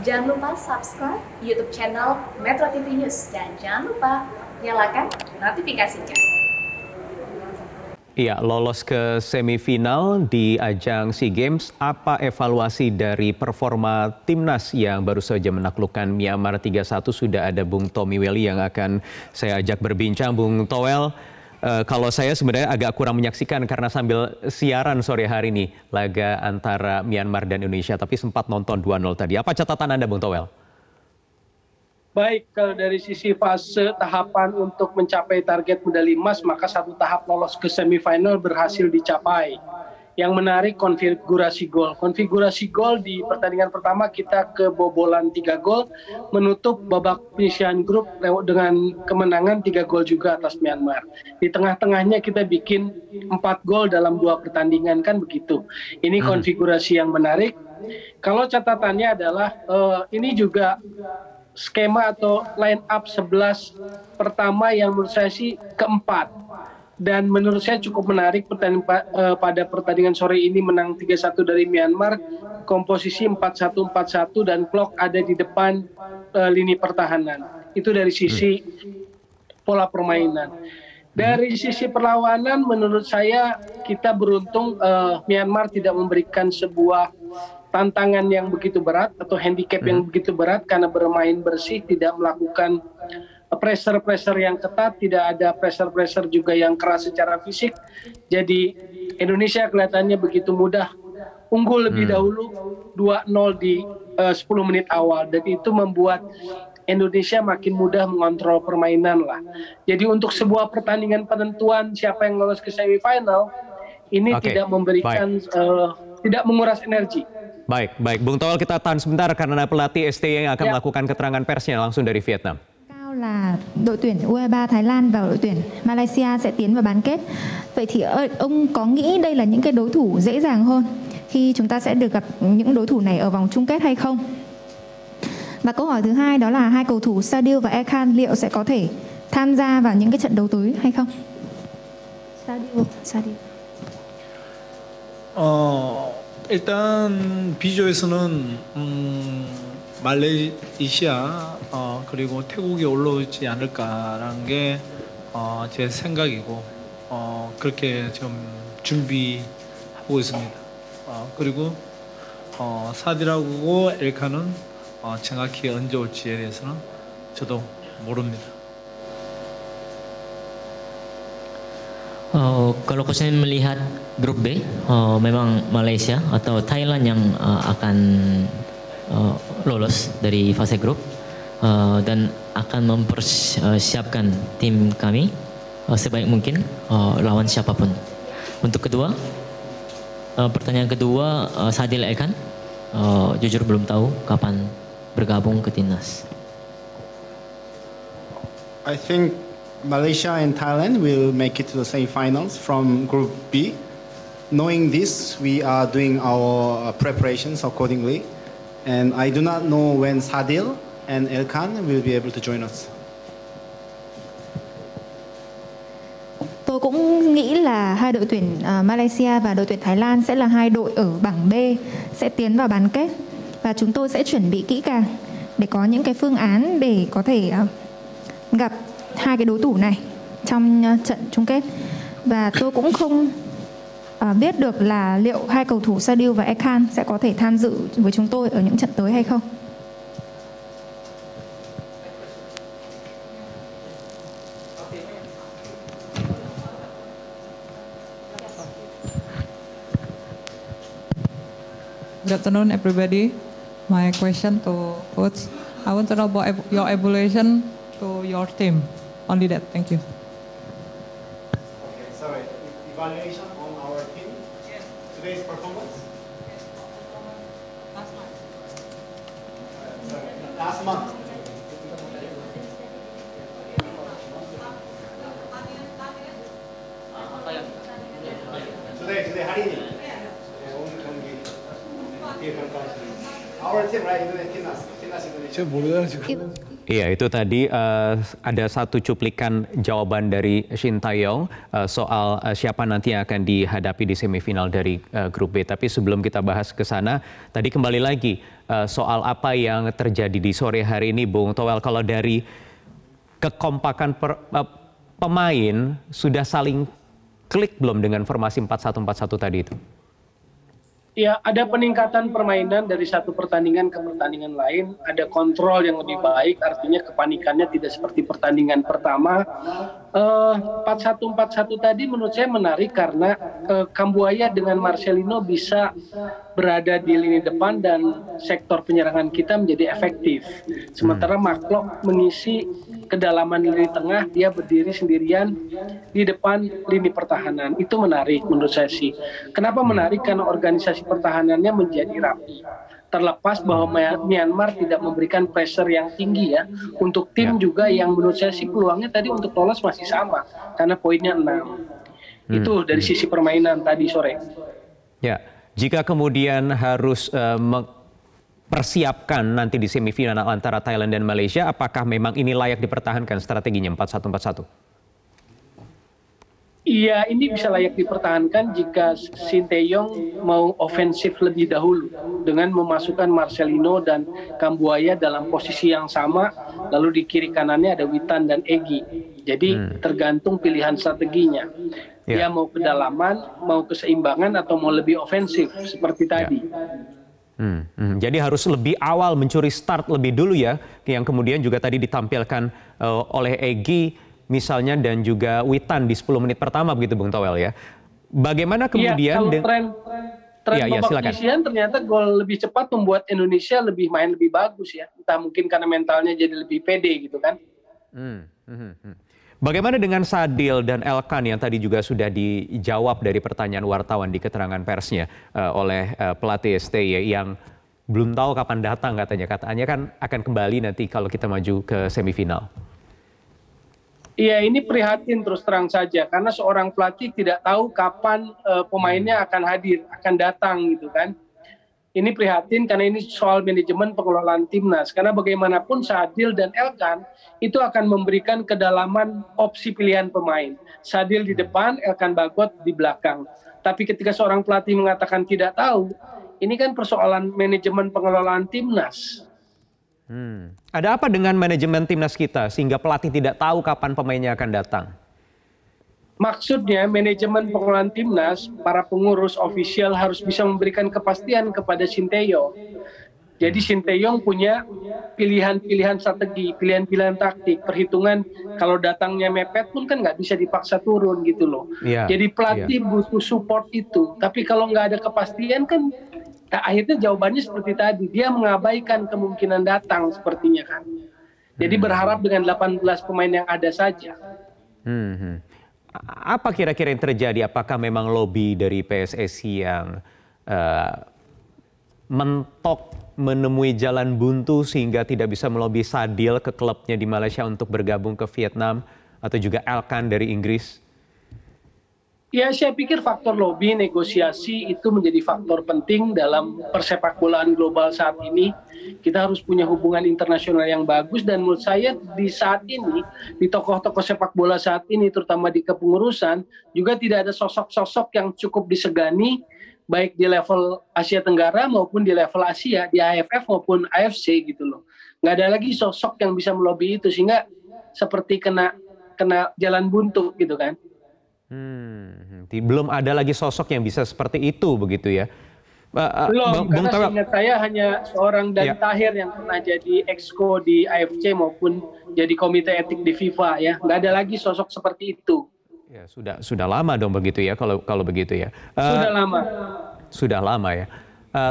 Jangan lupa subscribe YouTube channel Metro TV News dan jangan lupa nyalakan notifikasinya. Iya, lolos ke semifinal di ajang SEA Games. Apa evaluasi dari performa timnas yang baru saja menaklukkan Myanmar 3-1? Sudah ada Bung Tommy Welly yang akan saya ajak berbincang. Bung Towel, kalau saya sebenarnya agak kurang menyaksikan karena sambil siaran sore hari ini laga antara Myanmar dan Indonesia, tapi sempat nonton 2-0 tadi. Apa catatan Anda, Bung Towel? Baik, kalau dari sisi fase tahapan untuk mencapai target medali emas, maka satu tahap lolos ke semifinal berhasil dicapai. Yang menarik konfigurasi gol. Konfigurasi gol di pertandingan pertama kita kebobolan 3 gol, menutup babak penyisihan grup dengan kemenangan 3 gol juga atas Myanmar. Di tengah-tengahnya kita bikin 4 gol dalam 2 pertandingan, kan begitu. Ini konfigurasi yang menarik. Kalau catatannya adalah ini juga skema atau line up 11 pertama yang menurut saya sih keempat. Dan menurut saya cukup menarik pada pertandingan sore ini menang 3-1 dari Myanmar, komposisi 4-1-4-1 dan Klok ada di depan lini pertahanan. Itu dari sisi pola permainan. Dari sisi perlawanan menurut saya kita beruntung Myanmar tidak memberikan sebuah tantangan yang begitu berat atau handicap yang begitu berat karena bermain bersih, tidak melakukan pressure yang ketat, tidak ada pressure juga yang keras secara fisik. Jadi Indonesia kelihatannya begitu mudah unggul lebih dahulu 2-0 di 10 menit awal, dan itu membuat Indonesia makin mudah mengontrol permainan lah. Jadi untuk sebuah pertandingan penentuan siapa yang lolos ke semifinal ini tidak memberikan tidak menguras energi. Baik, Bung Towel, kita tahan sebentar karena pelatih STY yang akan melakukan keterangan persnya langsung dari Vietnam. Là đội tuyển U23 Thái Lan và đội tuyển Malaysia sẽ tiến vào bán kết. Vậy thì ông có nghĩ đây là những cái đối thủ dễ dàng hơn khi chúng ta sẽ được gặp những đối thủ này ở vòng chung kết hay không? Và câu hỏi thứ hai đó là hai cầu thủ Sadil và Ekhan liệu sẽ có thể tham gia vào những cái trận đấu tới hay không? Sadil. 일단 B조에서는 말레이시아 그리고 태국이 올라오지 않을까라는 게 제 생각이고 그렇게 좀 준비하고 있습니다. 그리고 사디라고 엘카는 정확히 언제 올지에 대해서는 저도 모릅니다. Kalau saya melihat grup B, memang Malaysia atau Thailand yang akan lolos dari fase grup dan akan mempersiapkan tim kami sebaik mungkin lawan siapapun. Untuk kedua, pertanyaan kedua, Sadil Ekhan, jujur belum tahu kapan bergabung ke timnas. I think Malaysia and Thailand will make it to the semi-finals from Group B. Knowing this, we are doing our preparations accordingly. And I do not know when Sadil and Elkan will be able to join us. Tôi cũng nghĩ là hai đội tuyển Malaysia và đội tuyển Thái Lan sẽ là hai đội ở bảng B sẽ tiến vào bán kết, và chúng tôi sẽ chuẩn bị kỹ càng để có những cái phương án để có thể gặp hai cái đối thủ này trong trận chung kết. Và tôi cũng không biết được là liệu hai cầu thủ Sadil và Ekhan sẽ có thể tham dự với chúng tôi ở những trận tới hay không. Good afternoon, everybody. My question to coach, I want to know about your evaluation to your team. Only that. Thank you. Okay, sorry. Evaluation on our team. Today's performance. Last month. Today hari ini. Our Saya boleh juga. Iya, itu tadi ada satu cuplikan jawaban dari Shin Tae-yong soal siapa nanti yang akan dihadapi di semifinal dari grup B. Tapi sebelum kita bahas ke sana, tadi kembali lagi soal apa yang terjadi di sore hari ini, Bung Toel. Kalau dari kekompakan pemain, sudah saling klik belum dengan formasi 4-1-4-1 tadi itu? Ya, ada peningkatan permainan dari satu pertandingan ke pertandingan lain, ada kontrol yang lebih baik, artinya kepanikannya tidak seperti pertandingan pertama. 4-1-4-1 tadi menurut saya menarik karena Kambuaya dengan Marcelino bisa berada di lini depan dan sektor penyerangan kita menjadi efektif. Sementara Maklok mengisi kedalaman lini tengah, dia berdiri sendirian di depan lini pertahanan. Itu menarik menurut saya sih. Kenapa menarik? Karena organisasi pertahanannya menjadi rapi. Terlepas bahwa Myanmar tidak memberikan pressure yang tinggi ya. Untuk tim juga yang menurut saya sih peluangnya tadi untuk lolos masih sama. Karena poinnya 6. Itu dari sisi permainan tadi sore. Ya, jika kemudian harus persiapkan nanti di semifinal antara Thailand dan Malaysia, apakah memang ini layak dipertahankan strateginya 4-1-4-1? Iya, ini bisa layak dipertahankan jika Shin Tae-yong mau ofensif lebih dahulu dengan memasukkan Marcelino dan Kambuaya dalam posisi yang sama, lalu di kiri kanannya ada Witan dan Egy. Jadi tergantung pilihan strateginya. Dia mau kedalaman, mau keseimbangan, atau mau lebih ofensif seperti tadi. Jadi harus lebih awal mencuri start lebih dulu ya, yang kemudian juga tadi ditampilkan oleh Egy misalnya dan juga Witan di 10 menit pertama begitu Bung Toel ya. Bagaimana kemudian tren babak penyisihan ternyata gol lebih cepat membuat Indonesia main lebih bagus ya. Entah mungkin karena mentalnya jadi lebih pede gitu kan. Bagaimana dengan Sadil dan Elkan yang tadi juga sudah dijawab dari pertanyaan wartawan di keterangan persnya oleh pelatih STY yang belum tahu kapan datang katanya kan akan kembali nanti kalau kita maju ke semifinal. Iya, ini prihatin terus terang saja karena seorang pelatih tidak tahu kapan pemainnya akan hadir, akan datang gitu kan. Ini prihatin karena ini soal manajemen pengelolaan timnas. Karena bagaimanapun Sadil dan Elkan itu akan memberikan kedalaman opsi pilihan pemain. Sadil di depan, Elkan Bagot di belakang. Tapi ketika seorang pelatih mengatakan tidak tahu, ini kan persoalan manajemen pengelolaan timnas. Ada apa dengan manajemen timnas kita sehingga pelatih tidak tahu kapan pemainnya akan datang? Maksudnya manajemen pengelolaan timnas, para pengurus ofisial harus bisa memberikan kepastian kepada Shin Tae-yong. Jadi Shin Tae-yong punya pilihan-pilihan strategi, pilihan-pilihan taktik, perhitungan kalau datangnya mepet pun kan nggak bisa dipaksa turun gitu loh. Jadi pelatih butuh support itu, tapi kalau nggak ada kepastian kan akhirnya jawabannya seperti tadi, dia mengabaikan kemungkinan datang sepertinya kan. Jadi berharap dengan 18 pemain yang ada saja. Apa kira-kira yang terjadi? Apakah memang lobby dari PSSI yang mentok menemui jalan buntu sehingga tidak bisa melobi Sadil ke klubnya di Malaysia untuk bergabung ke Vietnam atau juga Elkan dari Inggris? Ya, saya pikir faktor lobby, negosiasi itu menjadi faktor penting dalam persepak bolaan global saat ini. Kita harus punya hubungan internasional yang bagus dan menurut saya di saat ini, di tokoh-tokoh sepak bola saat ini, terutama di kepengurusan, juga tidak ada sosok-sosok yang cukup disegani, baik di level Asia Tenggara maupun di level Asia, di AFF maupun AFC gitu loh. Nggak ada lagi sosok yang bisa melobi itu, sehingga seperti kena jalan buntu gitu kan. Belum ada lagi sosok yang bisa seperti itu begitu ya? Belum, karena seingat saya hanya seorang Dan Tahir yang pernah jadi exco di AFC maupun jadi komite etik di FIFA ya. Nggak ada lagi sosok seperti itu. Ya sudah lama dong begitu ya kalau begitu ya. Sudah lama. Sudah lama ya.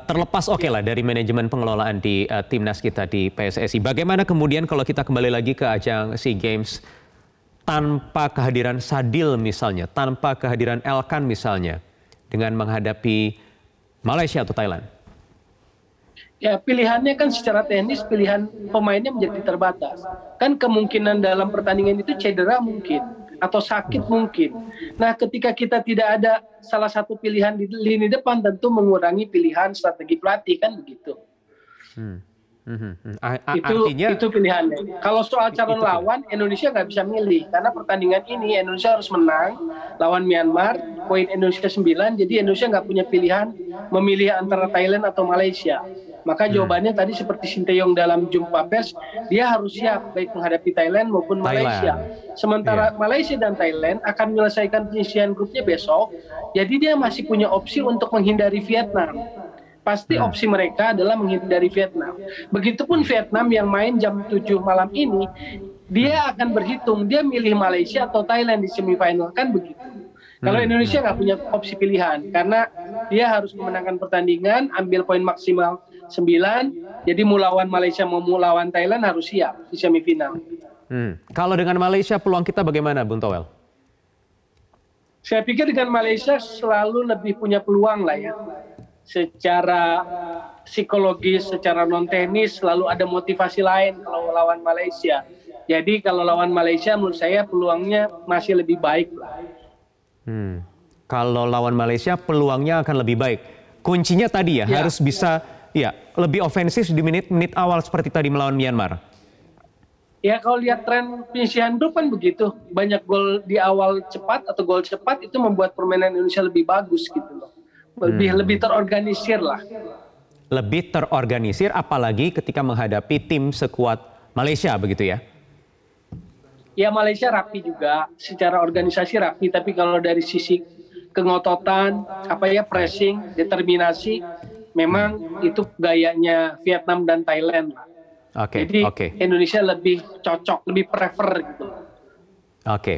Terlepas lah dari manajemen pengelolaan di timnas kita di PSSI. Bagaimana kemudian kalau kita kembali lagi ke ajang SEA Games tanpa kehadiran Sadil misalnya, tanpa kehadiran Elkan misalnya, dengan menghadapi Malaysia atau Thailand? Ya, pilihannya kan secara teknis pilihan pemainnya menjadi terbatas. Kan kemungkinan dalam pertandingan itu cedera mungkin atau sakit mungkin. Nah, ketika kita tidak ada salah satu pilihan di lini depan tentu mengurangi pilihan strategi pelatih kan begitu. Itu pilihannya. Kalau soal calon lawan, Indonesia nggak bisa milih karena pertandingan ini Indonesia harus menang lawan Myanmar. Poin Indonesia 9, jadi Indonesia nggak punya pilihan memilih antara Thailand atau Malaysia. Maka jawabannya tadi seperti Sinteyong dalam jumpa pers, dia harus siap baik menghadapi Thailand maupun Malaysia. Sementara Malaysia dan Thailand akan menyelesaikan penyisihan grupnya besok, jadi dia masih punya opsi untuk menghindari Vietnam. Pasti opsi mereka adalah menghindari Vietnam. Begitupun Vietnam yang main jam 7 malam ini, dia akan berhitung, dia milih Malaysia atau Thailand di semifinal, kan begitu. Kalau Indonesia nggak punya opsi pilihan, karena dia harus memenangkan pertandingan, ambil poin maksimal 9, jadi mau lawan Malaysia mau lawan Thailand harus siap di semifinal. Kalau dengan Malaysia peluang kita bagaimana, Bung Toel? Saya pikir dengan Malaysia selalu lebih punya peluang lah ya. Secara psikologis, secara non-teknis selalu ada motivasi lain kalau lawan Malaysia. Jadi kalau lawan Malaysia menurut saya peluangnya masih lebih baik lah. Kalau lawan Malaysia peluangnya akan lebih baik. Kuncinya tadi ya, harus bisa lebih ofensif di menit-menit awal seperti tadi melawan Myanmar. Ya kalau lihat tren penyisihan grup kan begitu. Banyak gol di awal cepat atau gol cepat itu membuat permainan Indonesia lebih bagus gitu loh. Lebih terorganisir lah. Lebih terorganisir apalagi ketika menghadapi tim sekuat Malaysia begitu ya? Ya Malaysia rapi juga, secara organisasi rapi, tapi kalau dari sisi kengototan, pressing, determinasi, memang itu gayanya Vietnam dan Thailand. Jadi Indonesia lebih cocok, lebih prefer gitu.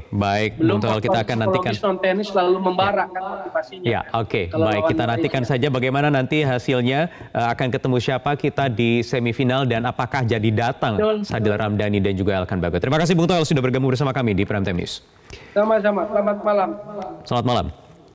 Baik, Bung Toel, kita akan nantikan. Non-tenis selalu membara kan motivasinya. Baik, kita nantikan saja bagaimana nanti hasilnya, akan ketemu siapa kita di semifinal dan apakah jadi datang Sadil Ramdhani dan juga Elkan Bagot. Terima kasih Bung Toel sudah bergabung bersama kami di Prime Time News. Sama-sama, selamat malam. Selamat malam.